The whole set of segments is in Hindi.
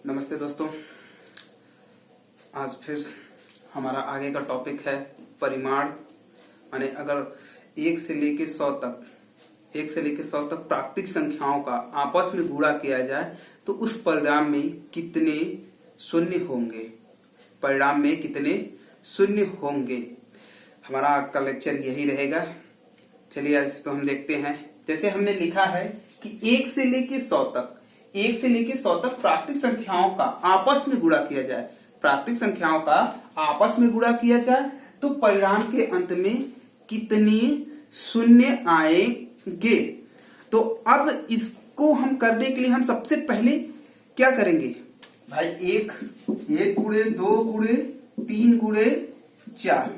नमस्ते दोस्तों। आज फिर हमारा आगे का टॉपिक है परिमाण। माने अगर 1 से लेके 100 तक प्राकृतिक संख्याओं का आपस में गुणा किया जाए तो उस परिणाम में कितने शून्य होंगे। हमारा आज का लेक्चर यही रहेगा। चलिए आज इसको हम देखते हैं। जैसे हमने लिखा है कि 1 से लेके 100 तक प्राकृतिक संख्याओं का आपस में गुणा किया जाए तो परिणाम के अंत में कितने शून्य आएंगे। तो अब इसको हम करने के लिए हम सबसे पहले क्या करेंगे भाई, 1 गुणे 2 गुणे 3 गुणे 4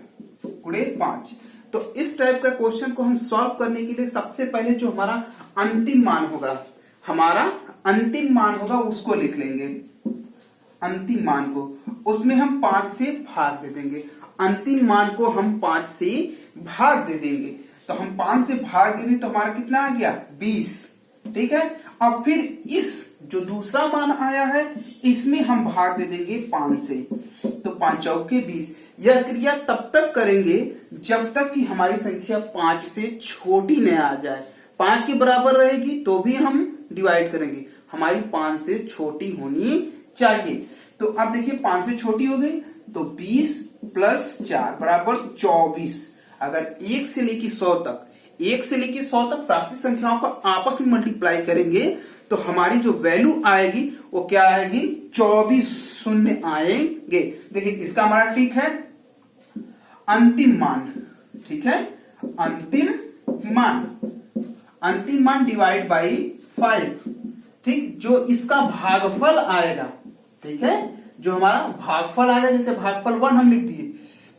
गुणे 5। तो इस टाइप का क्वेश्चन को हम सॉल्व करने के लिए सबसे पहले जो हमारा अंतिम मान होगा उसको लिख लेंगे। अंतिम मान को उसमें हम 5 से भाग दे देंगे। अंतिम मान को हम 5 से भाग दे देंगे। तो हम 5 से भाग दे देंगे तो हमारा कितना आ गया 20। ठीक है। अब फिर इस जो दूसरा मान आया है इसमें हम भाग दे देंगे 5 से। तो 5 चौके 20। यह क्रिया तब तक करेंगे जब तक कि हमारी संख्या 5 से छोटी न आ जाए। 5 के बराबर रहेगी तो भी हम डिवाइड करेंगे, हमारी 5 से छोटी होनी चाहिए। तो अब देखिए 5 से छोटी हो गई तो 20 प्लस 4 बराबर 24। अगर 1 से लेके 100 तक प्राकृतिक संख्याओं को आपस में मल्टीप्लाई करेंगे तो हमारी जो वैल्यू आएगी वो क्या आएगी, 24 शून्य आएंगे। देखिए इसका हमारा ठीक है अंतिम मान। ठीक है, अंतिम मान डिवाइड बाई 5। ठीक, जो इसका भागफल आएगा, ठीक है, जो हमारा भागफल आएगा, जैसे भागफल 1 हम लिख दिए,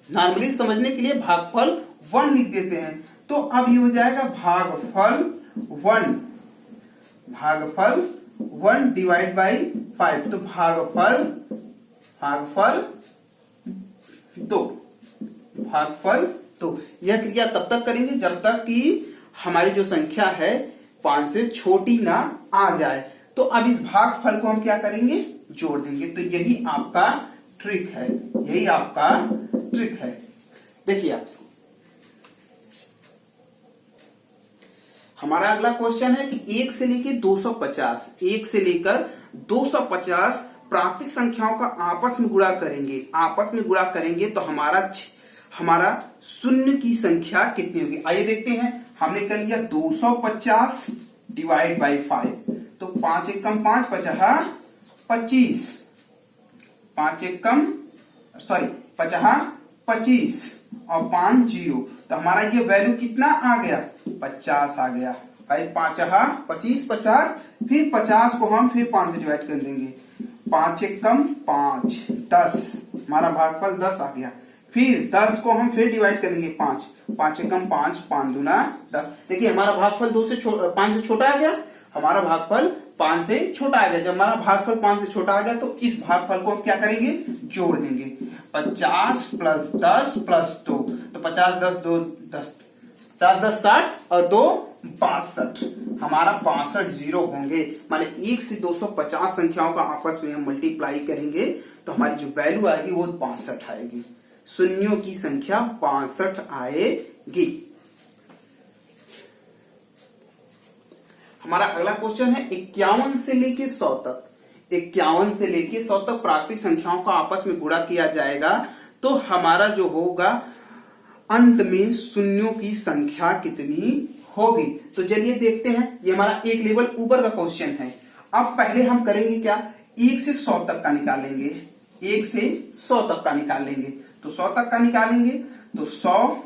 नॉर्मली समझने के लिए भागफल 1 लिख देते हैं। तो अब ये हो जाएगा भागफल 1 डिवाइड बाई 5। तो भागफल 2। यह क्रिया तब तक करेंगे जब तक कि हमारी जो संख्या है 5 से छोटी ना आ जाए। तो अब इस भागफल को हम क्या करेंगे, जोड़ देंगे। तो यही आपका ट्रिक है। देखिए आप हमारा अगला क्वेश्चन है कि 1 से लेकर 250 प्राकृतिक संख्याओं का आपस में गुणा करेंगे तो हमारा शून्य की संख्या कितनी होगी। आइए देखते हैं। हमने कर लिया 250 डिवाइड बाई 5। तो 5 एकम 5 पचहा 25, 25 और 5 0। तो हमारा ये वैल्यू कितना आ गया, 50 आ गया भाई। 5 25 50, फिर 50 को हम फिर 5 से डिवाइड कर देंगे। 5 एकम 5 10, हमारा भागफल 10 आ गया। फिर 10 को हम फिर डिवाइड करेंगे 5 एकम 5 5 दूना 10। देखिए हमारा भागफल 5 से छोटा आ गया। हमारा भागफल 5 से छोटा आ गया। जब हमारा भागफल 5 से छोटा आ गया तो इस भागफल को हम क्या करेंगे, जोड़ देंगे। 50 प्लस 10 प्लस 2। तो 50 10 2 10, 50 10 60 और 2 62। हमारा 62 जीरो होंगे। माने 1 से 250 संख्याओं का आपस में हम मल्टीप्लाई करेंगे तो हमारी जो वैल्यू आएगी वो 62 आएगी। शून्यों की संख्या 62 आएगी। हमारा अगला क्वेश्चन है 51 से लेके 100 तक प्राकृतिक संख्याओं का आपस में गुणा किया जाएगा तो हमारा जो होगा अंत में शून्यों की संख्या कितनी होगी। तो चलिए देखते हैं। ये हमारा एक लेवल ऊपर का क्वेश्चन है। अब पहले हम करेंगे क्या, 1 से 100 तक का निकालेंगे। 1 से 100 तक का निकालेंगे। तो 100 तक का निकालेंगे तो 100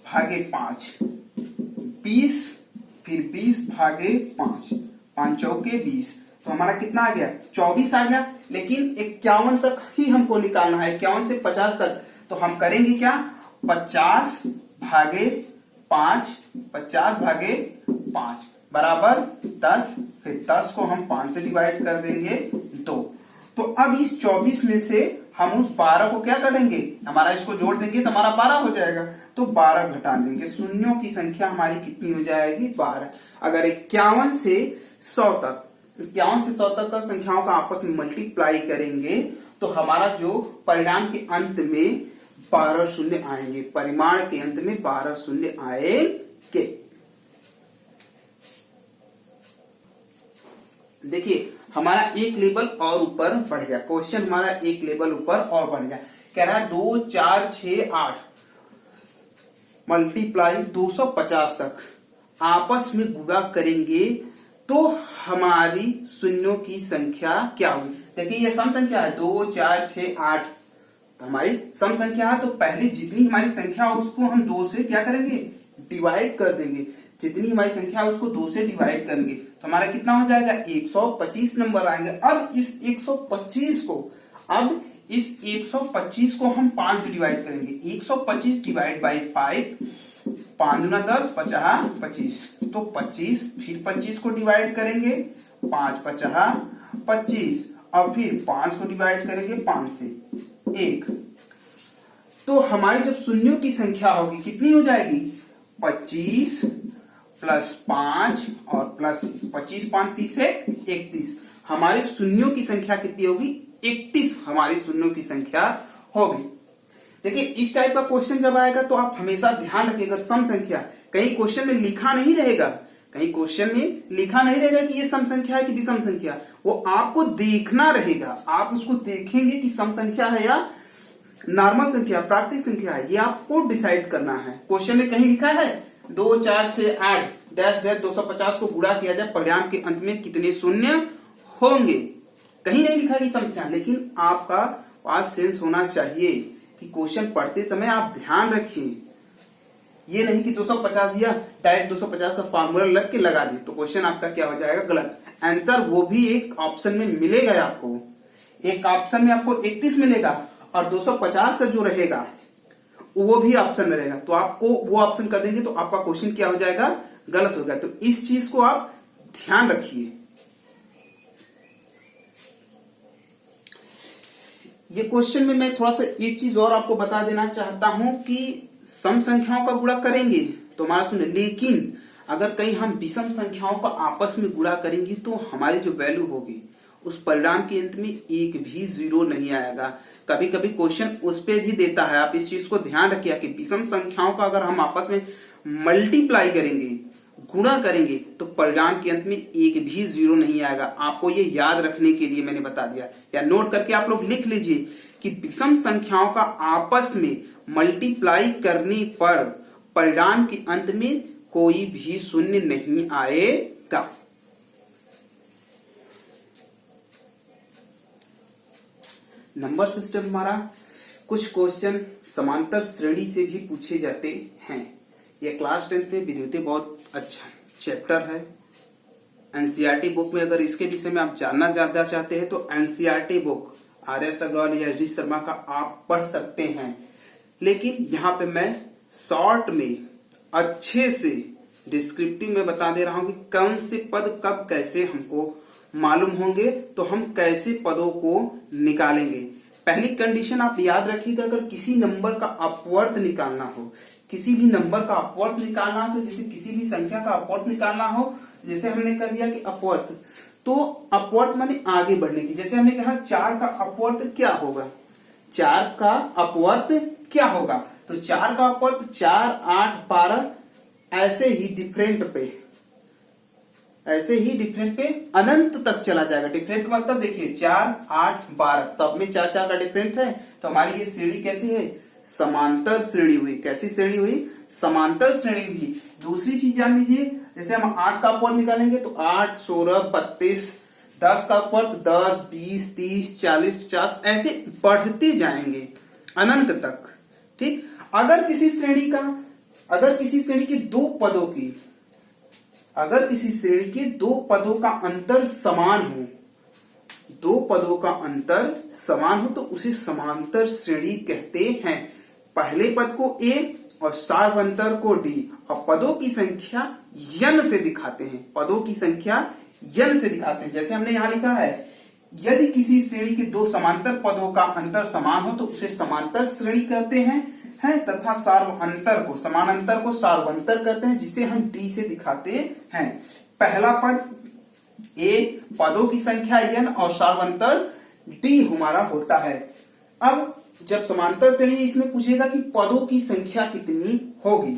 भागे 5 20, फिर 20 भागे 5 5 चौके 20। तो हमारा कितना आ गया, 24 आ गया। लेकिन 51 तक ही हमको निकालना है, 51 से 50 तक। तो हम करेंगे क्या, 50 भागे 5 बराबर 10। फिर 10 को हम 5 से डिवाइड कर देंगे 2। तो अब इस 24 में से हम उस 12 को क्या करेंगे, हमारा इसको जोड़ देंगे तो हमारा 12 हो जाएगा। तो 12 घटा देंगे। शून्यों की संख्या हमारी कितनी हो जाएगी, 12। अगर 51 से 100 तक 51 से 100 तक का संख्याओं का आपस में मल्टीप्लाई करेंगे तो हमारा जो परिणाम के अंत में 12 शून्य आएंगे, परिमाण के अंत में 12 शून्य आएंगे। देखिए हमारा एक लेवल और ऊपर बढ़ गया, क्वेश्चन हमारा एक लेवल ऊपर और बढ़ गया। कह रहा है 2 4 6 8 मल्टीप्लाई 250 तक आपस में गुणा करेंगे तो हमारी शून्यों की संख्या क्या होगी। देखिए ये सम संख्या है 2 4 6 8, तो हमारी सम संख्या है, तो पहले जितनी हमारी संख्या है उसको हम 2 से क्या करेंगे, डिवाइड कर देंगे। जितनी हमारी संख्या है उसको 2 से डिवाइड करेंगे तो हमारा कितना हो जाएगा, 125 नंबर आएंगे। अब इस 125 को हम 5 से डिवाइड करेंगे। 125 डिवाइड बाई 5, 5 दूना 10, 50 25, तो 25, फिर 25 को डिवाइड करेंगे, 5 50 25, और फिर 5 को डिवाइड करेंगे 5 से 1, तो हमारी जब शून्यों की संख्या होगी कितनी हो जाएगी, 25 प्लस 5 और प्लस 25 5 30 है 31, हमारे शून्यों की संख्या कितनी होगी, 31 हमारी शून्यों की संख्या होगी। देखिए इस टाइप का क्वेश्चन जब आएगा तो आप हमेशा ध्यान रखिएगा, सम संख्या कहीं क्वेश्चन में लिखा नहीं रहेगा, कहीं क्वेश्चन में लिखा नहीं रहेगा कि ये सम संख्या है कि विषम संख्या, वो आपको देखना रहेगा। आप उसको देखेंगे कि सम संख्या है या नॉर्मल संख्या, प्राकृतिक संख्या है, ये आपको डिसाइड करना है। क्वेश्चन में कहीं लिखा है 2 4 6 8 डैश डैश 250 को गुणा किया जाए, परिणाम के अंत में कितने शून्य होंगे, कहीं नहीं लिखा कि संख्या, लेकिन आपका पास सेंस होना चाहिए कि क्वेश्चन पढ़ते समय आप ध्यान रखिए। ये नहीं कि 250 दिया डायरेक्ट 250 का फार्मूला लग के लगा दी तो क्वेश्चन आपका क्या हो जाएगा, गलत। आंसर वो भी एक ऑप्शन में मिलेगा आपको, एक ऑप्शन में आपको 31 मिलेगा और 250 का जो रहेगा वो भी ऑप्शन में रहेगा, तो आपको वो ऑप्शन कर देंगे तो आपका क्वेश्चन क्या हो जाएगा, गलत होगा। तो इस चीज को आप ध्यान रखिए। ये क्वेश्चन में मैं थोड़ा सा एक चीज और आपको बता देना चाहता हूं कि सम संख्याओं का गुणा करेंगे तो हमारा सुनिए, लेकिन अगर कहीं हम विषम संख्याओं का आपस में गुणा करेंगे तो हमारी जो वैल्यू होगी उस परिणाम के अंत में एक भी जीरो नहीं आएगा। कभी कभी क्वेश्चन उस पे भी देता है, आप इस चीज को ध्यान रखिए कि विषम संख्याओं का अगर हम आपस में मल्टीप्लाई करेंगे, गुणा करेंगे तो परिणाम के अंत में एक भी जीरो नहीं आएगा। आपको ये याद रखने के लिए मैंने बता दिया, या नोट करके आप लोग लिख लीजिए कि विषम संख्याओं का आपस में मल्टीप्लाई करने पर परिणाम के अंत में कोई भी शून्य नहीं आएगा। नंबर सिस्टम हमारा कुछ क्वेश्चन समांतर श्रेणी से भी पूछे जाते हैं। यह क्लास 10 में विद्युतीय बहुत अच्छा चैप्टर है। एनसीईआरटी बुक में अगर इसके विषय में आप जानना ज्यादा चाहते हैं तो एनसीईआरटी बुक आर.एस. अग्रवाल या एस.डी. शर्मा का आप पढ़ सकते हैं, लेकिन यहाँ पे मैं शॉर्ट में अच्छे से डिस्क्रिप्टिव में बता दे रहा हूं कि कौन से पद कब कैसे हमको मालूम होंगे तो हम कैसे पदों को निकालेंगे। पहली कंडीशन आप याद रखिएगा, अगर किसी नंबर का अपवर्त निकालना हो, किसी भी नंबर का अपवर्त निकालना हो, तो जैसे किसी भी संख्या का अपवर्त निकालना हो, जैसे हमने कर दिया कि अपवर्त, तो अपवर्त माने आगे बढ़ने की। जैसे हमने कहा 4 का अपवर्त क्या होगा, 4 का अपवर्त क्या होगा, तो 4 का अपवर्त 4 8 12 ऐसे ही डिफरेंट पे अनंत तक चला जाएगा। डिफरेंट मतलब देखिए 4 8 12 सब में 4 4 का डिफरेंट है, तो हमारी ये श्रेणी कैसी है, समांतर श्रेणी हुई। कैसी श्रेणी हुई, समांतर श्रेणी हुई। दूसरी चीज जान लीजिए, जैसे हम 8 का अपवर्त निकालेंगे तो 8 16 32, 10 का अपवर्त 10 20 30 40 50 ऐसे बढ़ते जाएंगे अनंत तक। ठीक, अगर किसी श्रेणी के दो पदों का अंतर समान हो, तो उसे समांतर श्रेणी कहते हैं। पहले पद को a और सार्वंतर को d, और पदों की संख्या n से दिखाते हैं। जैसे हमने यहां लिखा है, यदि किसी श्रेणी के दो समांतर पदों का अंतर समान हो तो उसे समांतर श्रेणी कहते हैं तथा समानांतर को सार्वंतर कहते हैं, जिसे हम d से दिखाते हैं। पहला पद ए पदों की संख्या n और सार्वंतर d हमारा होता है। अब जब समांतर श्रेणी इसमें पूछेगा कि पदों की संख्या कितनी होगी,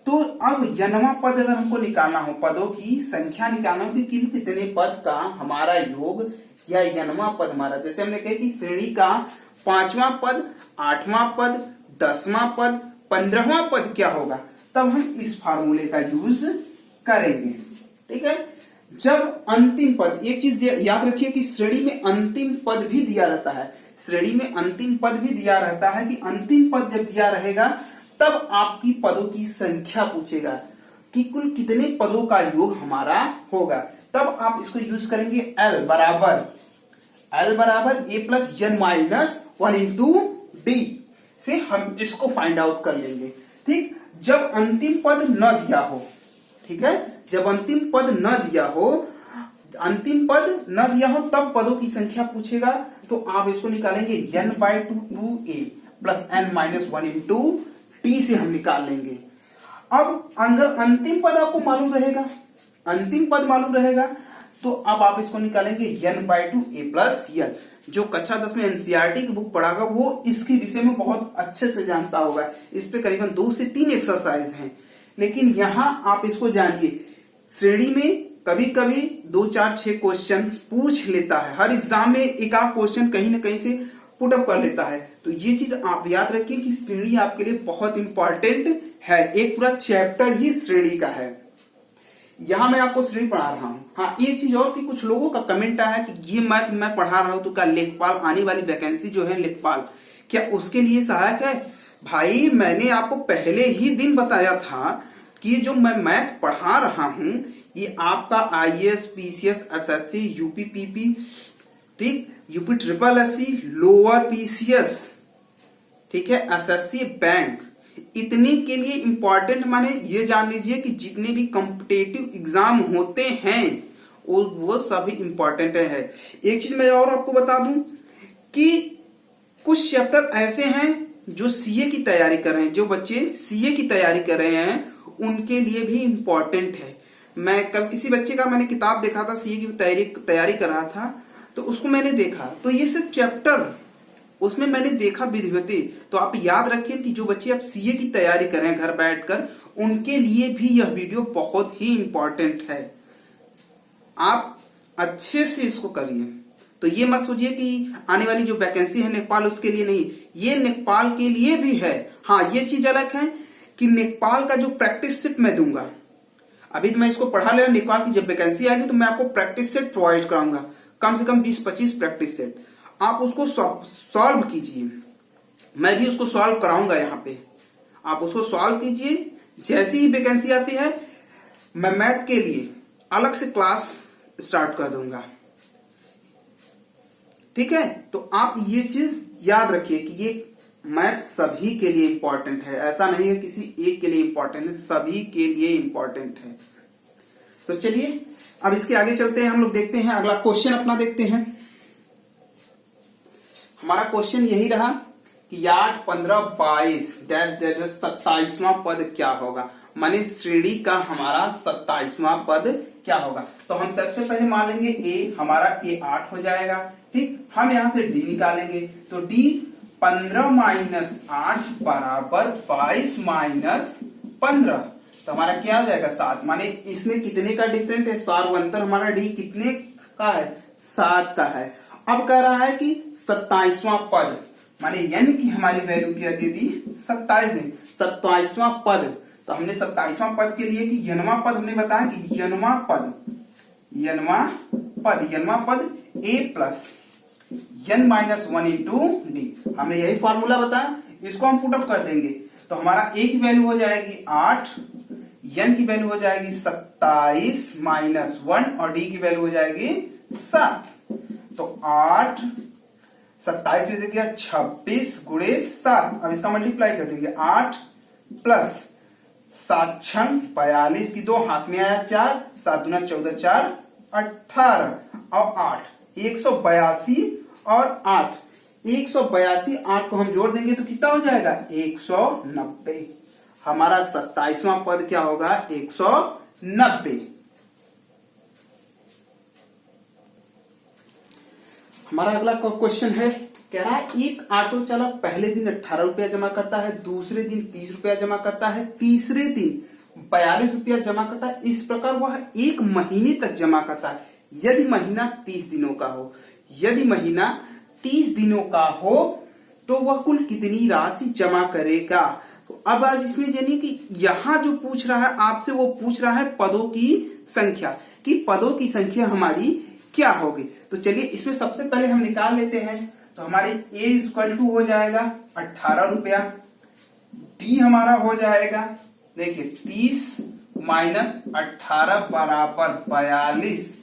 तो अब nवां पद अगर हमको निकालना हो, पदों की संख्या निकालना हो कि कितने पद का हमारा योग या nवां पद हमारा, जैसे हमने कहा कि श्रेणी का 5वां पद, 8वां पद, 10वां पद, 15वां पद क्या होगा, तब हम इस फार्मूले का यूज करेंगे। ठीक है। जब अंतिम पद, एक चीज याद रखिए कि श्रेणी में अंतिम पद भी दिया रहता है, श्रेणी में अंतिम पद भी दिया रहता है कि अंतिम पद जब दिया रहेगा तब आपकी पदों की संख्या पूछेगा कि कुल कितने पदों का योग हमारा होगा, तब आप इसको यूज करेंगे L बराबर a plus n minus 1 into D से हम इसको फाइंड आउट कर लेंगे। ठीक, जब अंतिम पद न दिया हो, ठीक है, जब अंतिम पद न दिया हो, अंतिम पद न दिया हो तब पदों की संख्या पूछेगा, तो आप इसको निकालेंगे n/2 a plus n minus 1 into T से हम निकाल लेंगे। अब अंदर अंतिम पद आपको मालूम रहेगा, अंतिम पद मालूम रहेगा, तो अब आप इसको निकालेंगे n/2 a प्लस n। जो कक्षा 10 में एनसीईआरटी की बुक पढ़ागा वो इसके विषय में बहुत अच्छे से जानता होगा, इस पे करीबन 2 से 3 एक्सरसाइज हैं। लेकिन यहां आप इसको जानिए, श्रेणी में कभी कभी 2, 4, 6 क्वेश्चन पूछ लेता है, हर एग्जाम में एक आध क्वेश्चन कहीं ना कहीं से पुटअप कर लेता है, तो ये चीज आप याद रखिए कि श्रेणी आपके लिए बहुत इंपॉर्टेंट है, एक पूरा चैप्टर ही श्रेणी का है। यहां मैं आपको श्रेणी पढ़ा रहा हूं। हाँ, एक चीज और कि कुछ लोगों का कमेंट आया कि ये मैथ मैं पढ़ा रहा हूं तो क्या लेखपाल आने वाली वैकेंसी जो है लेखपाल क्या उसके लिए सहायक है? भाई मैंने आपको पहले ही दिन बताया था कि जो मैं मैथ पढ़ा रहा हूं ये आपका IAS, PCS, SSC, UP PP, ठीक, UP triple SC, lower PCS, ठीक है, एसएससी, बैंक, इतने के लिए इंपॉर्टेंट माने ये जान लीजिए कि जितने भी कॉम्पिटेटिव एग्जाम होते हैं वो सभी इंपॉर्टेंट है। एक चीज मैं और आपको बता दूं कि कुछ चैप्टर ऐसे हैं जो सीए की तैयारी कर रहे हैं, जो बच्चे सीए की तैयारी कर रहे हैं उनके लिए भी इंपॉर्टेंट है। मैं कल किसी बच्चे का मैंने किताब देखा था, सीए की तैयारी कर रहा था, तो उसको मैंने देखा तो ये सिर्फ चैप्टर उसमें मैंने देखा विधिवती। तो आप याद रखिए कि जो बच्चे आप सीए की तैयारी कर रहे हैं घर बैठकर, उनके लिए भी यह वीडियो बहुत ही इंपॉर्टेंट है, आप अच्छे से इसको करिए। तो ये मत सोचिए कि आने वाली जो वैकेंसी है नेपाल उसके लिए नहीं, ये नेपाल के लिए भी है। हाँ, ये चीज अलग है कि नेपाल का जो प्रैक्टिस सेट मैं दूंगा, अभी मैं इसको पढ़ा ले रहा, नेपाल की जब वैकेंसी आएगी तो मैं आपको प्रैक्टिस सेट प्रोवाइड कराऊंगा, कम से कम 20-25 प्रैक्टिस सेट, आप उसको सॉल्व कीजिए, मैं भी उसको सॉल्व कराऊंगा यहाँ पे, आप उसको सॉल्व कीजिए। जैसी ही वैकेंसी आती है मैं मैथ के लिए अलग से क्लास स्टार्ट कर दूंगा, ठीक है। तो आप ये चीज याद रखिए कि ये मैथ सभी के लिए इंपॉर्टेंट है, ऐसा नहीं है किसी एक के लिए इंपॉर्टेंट है, सभी के लिए इंपॉर्टेंट है। तो चलिए अब इसके आगे चलते हैं, हम लोग देखते हैं अगला क्वेश्चन अपना देखते हैं। हमारा क्वेश्चन यही रहा कि 8, 15, 22 डैश डैश 27वां पद क्या होगा, माने श्रेणी का हमारा 27वां पद क्या होगा। तो हम सबसे पहले मान लेंगे ए, हमारा ए 8 हो जाएगा, ठीक। हम यहां से डी निकालेंगे, तो डी 15 माइनस 8 बराबर 22 माइनस 15, तो हमारा क्या हो जाएगा 7, माने इसमें कितने का डिफरेंट है, सार्वंतर हमारा डी कितने का है, 7 का है। अब कह रहा है कि 27वां पद, माने n की हमारी वैल्यू क्या दे दी 27 ने, 27वां पद, तो हमने 27वां पद के लिए कि यनवां पद हमने बताया कि यनवां पद a plus n minus 1 into D, हमने यही फॉर्मूला बताया, इसको हम पुटअप कर देंगे तो हमारा a की वैल्यू हो जाएगी 8, n की वैल्यू हो जाएगी 27 माइनस 1 और d की वैल्यू हो जाएगी 7। तो 8, 27 में से क्या 26 गुणे 7, अब इसका मल्टीप्लाई कर देंगे, 8 प्लस 7 छंग 42 की 2 हाथ में आया 4, 7 दूना 14, 4 18 और 8 182 और 8 182, 8 को हम जोड़ देंगे तो कितना हो जाएगा 190। हमारा 27वां पद क्या होगा 190। हमारा अगला क्वेश्चन है, कह रहा है एक ऑटो चालक पहले दिन 18 रुपया जमा करता है, दूसरे दिन 30 रुपया जमा करता है, तीसरे दिन 42 रुपया जमा करता है। इस प्रकार वह एक महीने तक जमा करता है। यदि महीना 30 दिनों का हो, यदि महीना 30 दिनों का हो तो वह कुल कितनी राशि जमा करेगा। तो अब आज इसमें यानी कि यहां जो पूछ रहा है आपसे, वो पूछ रहा है पदों की संख्या, कि पदों की संख्या हमारी क्या होगी। तो चलिए इसमें सबसे पहले हम निकाल लेते हैं। तो हमारे a इक्वल टू हो जाएगा 18 रुपया, d हमारा हो जाएगा, देखिए 30 माइनस 18 बराबर 42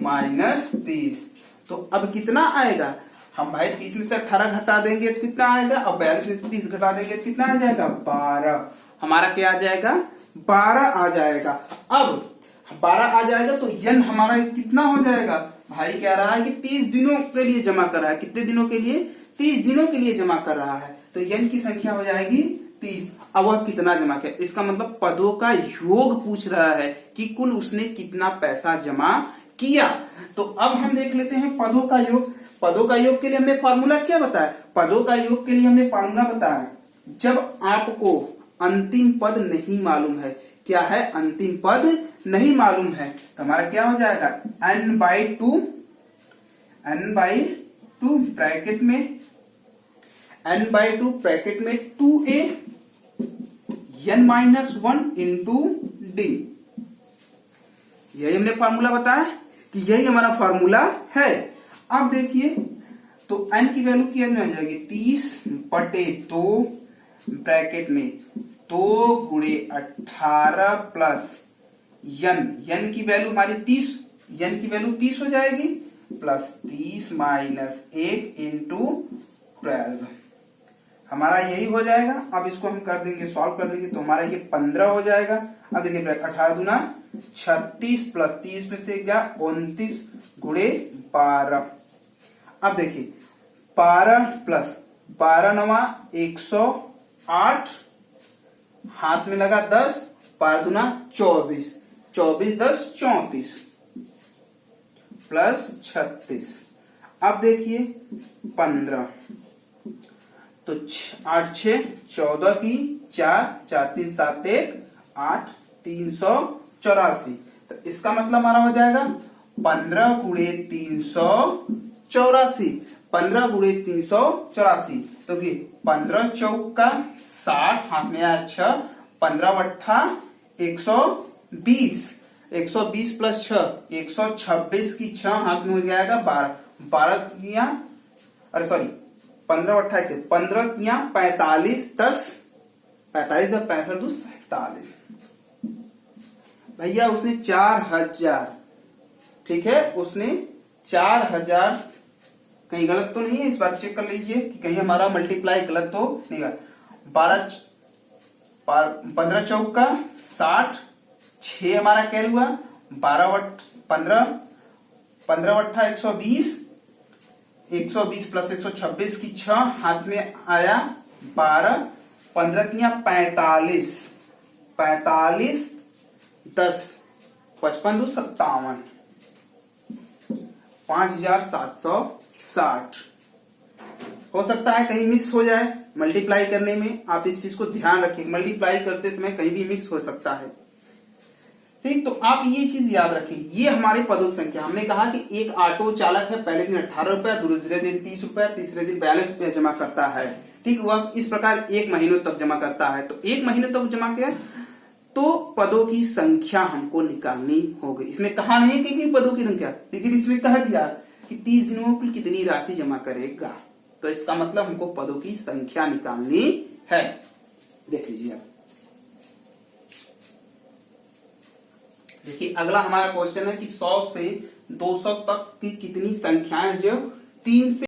माइनस 30। तो अब कितना आएगा, हम भाई 30 में से 18 घटा देंगे तो कितना आएगा, अब 42 में से 30 घटा देंगे तो कितना आ जाएगा, 12। हमारा क्या आ जाएगा, 12 आ जाएगा। अब 12 आ जाएगा तो यन हमारा कितना हो जाएगा, भाई कह रहा है कि 30 दिनों के लिए जमा कर रहा है। कितने दिनों के लिए, 30 दिनों के लिए जमा कर रहा है। तो यन की संख्या हो जाएगी 30। अब वह कितना जमा किया, इसका मतलब पदों का योग पूछ रहा है कि कुल उसने कितना पैसा जमा किया। तो अब हम देख लेते हैं पदों का योग। पदों का योग के लिए हमने फॉर्मूला क्या बताया, पदों का योग के लिए हमने फॉर्मूला बताया, जब आपको अंतिम पद नहीं मालूम है, क्या है, अंतिम पद नहीं मालूम है, तो हमारा क्या हो जाएगा, n/2 ब्रैकेट में n/2 ब्रैकेट में 2a n-1 इंटू d। यही हमने फॉर्मूला बताया कि यही हमारा फॉर्मूला है। अब देखिए तो n की वैल्यू क्या आ जाएगी, 30/2 ब्रैकेट में 2 गुणे 18 प्लस n की वैल्यू हमारी 30, n की वैल्यू 30 हो जाएगी, प्लस 30 माइनस 1 इंटू 12, हमारा यही हो जाएगा। अब इसको हम कर देंगे, सॉल्व कर देंगे तो हमारा ये 15 हो जाएगा। अब देखिए 18 दूना 36 प्लस 30 में से क्या 29 गुणे 12। अब देखिए 12 प्लस 12 नवा 108, हाथ में लगा 10, 12 दूना 24, 24 10 34 प्लस 36। अब देखिए 15, तो 8 6 14 की 4 4 3 7 1 8 384। तो इसका मतलब हमारा हो जाएगा 15 गुणे 384, 15 गुणे 384। तो कि 15 चौका 60, हाथ में आया 6, 15 बट्ठा 120, 120 प्लस 6 126 की 6, हाथ में हो जाएगा 12, 12 अरे सॉरी 15 28 15 45 10 45 10 65 2 47। भैया उसने 4000, ठीक है, उसने 4000, कहीं गलत तो नहीं है, इस बार चेक कर लीजिए कि कहीं हमारा मल्टीप्लाई गलत तो नहीं है। 15 चौका 60, 6 हमारा कैरी हुआ, 15 बट्ठा 120, 120 प्लस 126 की 6, हाथ में आया 12, 15 किया 45, 45 10 55 2 57, 5760। हो सकता है कहीं मिस हो जाए मल्टीप्लाई करने में, आप इस चीज को ध्यान रखें, मल्टीप्लाई करते समय कहीं भी मिस हो सकता है। ठीक, तो आप ये चीज याद रखें, ये हमारे पदों की संख्या। हमने कहा कि एक ऑटो चालक है, पहले दिन 18 रुपया, दूसरे दिन 30 रुपया, तीसरे दिन 42 रुपया जमा करता है। ठीक, वह इस प्रकार 1 महीनों तक जमा करता है। तो 1 महीने तक जमा किया तो पदों की संख्या हमको निकालनी होगी। इसमें कहा नहीं कि पदों की संख्या, लेकिन इसमें कह दिया कि 30 दिनों में कितनी राशि जमा करेगा। तो इसका मतलब हमको पदों की संख्या निकालनी है। देख लीजिए आप, देखिए अगला हमारा क्वेश्चन है कि 100 से 200 तक की कितनी संख्याएं जो 3 से